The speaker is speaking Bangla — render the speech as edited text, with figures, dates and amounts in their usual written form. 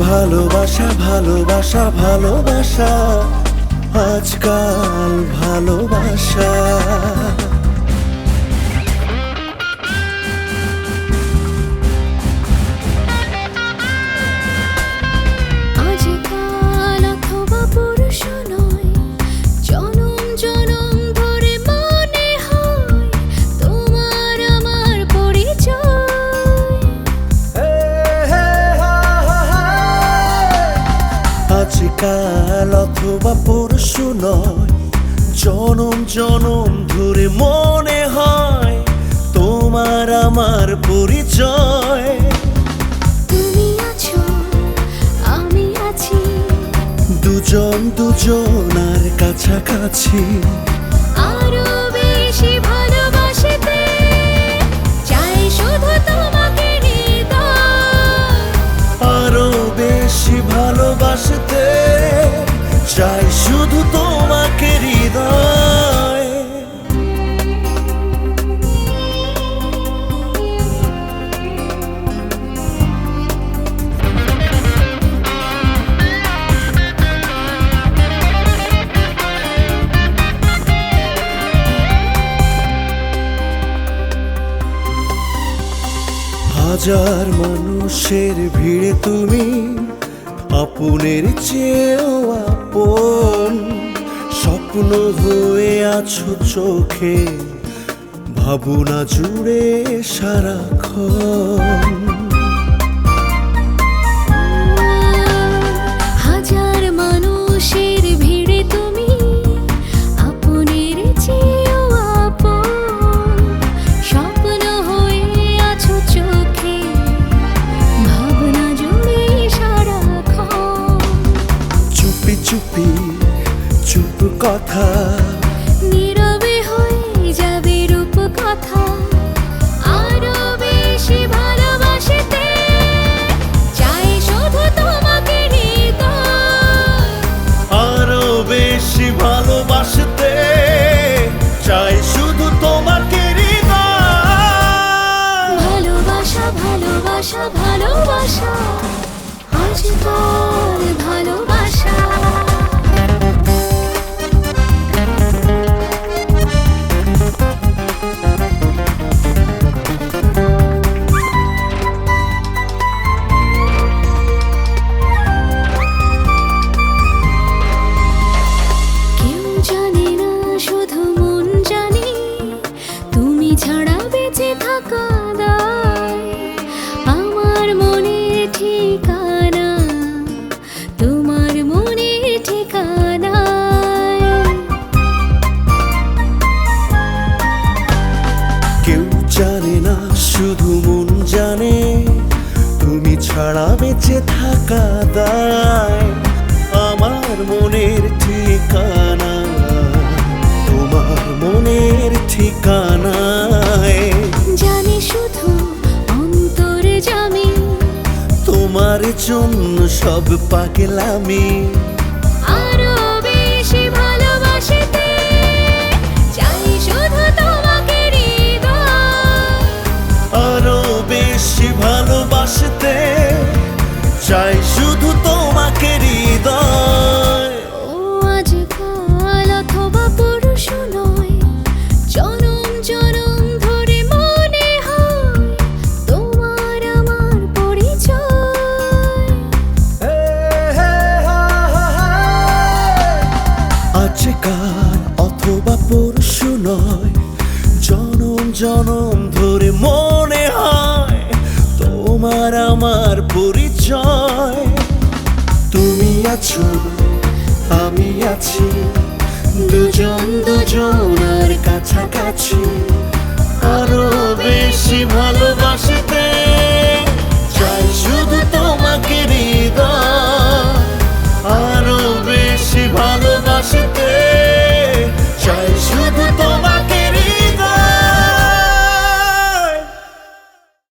ভালোবাসা ভালোবাসা ভালোবাসা আজকাল ভালোবাসা। আজকাল অথবা পুরুষ নয়, জনম জনম ধরে মনে হয় তোমার আমার পরিচয়। আজকাল অথবা পরশু নয়, জনম জনম ধরে মনে হয় তোমার আমার পরিচয়। তুমি আছো, আমি আছি, দুজন দুজনার কাছাকাছি। আরো বেশি ভালোবাসতে চাই শুধু তোমাকে হৃদয়। আরো বেশি ভালোবাসতে চাই শুধু তোমাকে হৃদয়। হাজার মানুষের ভিড়ে তুমি আপনের চেয়েও আপন। স্বপ্ন হয়ে আছো চোখে, ভাবনা জুড়ে সারাক্ষণ। হাজার মানুষের ভিড়ে তুমি আপনের চেয়েও আপন। স্বপ্ন হয়ে আছো চোখে, ভাবনা জুড়ে সারাক্ষণ। চুপি চুপি চুপ কথা, নীরবে হয়ে যাবে রূপ কথা। আরো বেশি ভালোবাসতে চাই শুধু তোমাকে হৃদয়। আরো বেশি ভালোবাসতে চাই শুধু তোমাকে হৃদয়। ভালোবাসা ভালোবাসা ভালোবাসা আজকাল ভালোবাসা। কেউ জানে না, শুধু মন জানে, তুমি ছাড়া বেঁচে থাকা দায়। আমার মনের ঠিকানা তোমার মনের ঠিকানায়। কেউ জানে না, শুধু মন জানে, তুমি ছাড়া বেঁচে থাকা দায়। আমার মনের ঠিকানা তোমার মনের ঠিকানায়। জানি শুধু অন্তরে জামি, তোমার জন্য সব পাগলামি। আরো বেশি ভালোবাসতে চাই শুধু তোমাকে হৃদয়। আরো বেশি ভালোবাসতে চাই শুধু তোমাকে হৃদয়। ও আজকাল অথবা পুরুষ নয়, জনম জনম ধরে মনে হয় তোমার আমার পরিচয়। আজকাল অথবা পরশু নয়, জনম জনম ধরে মনে হয় তোমার আমার পরিচয়। তুমি আছো, আমি আছি, দুজন দুজনার কাছাকাছি।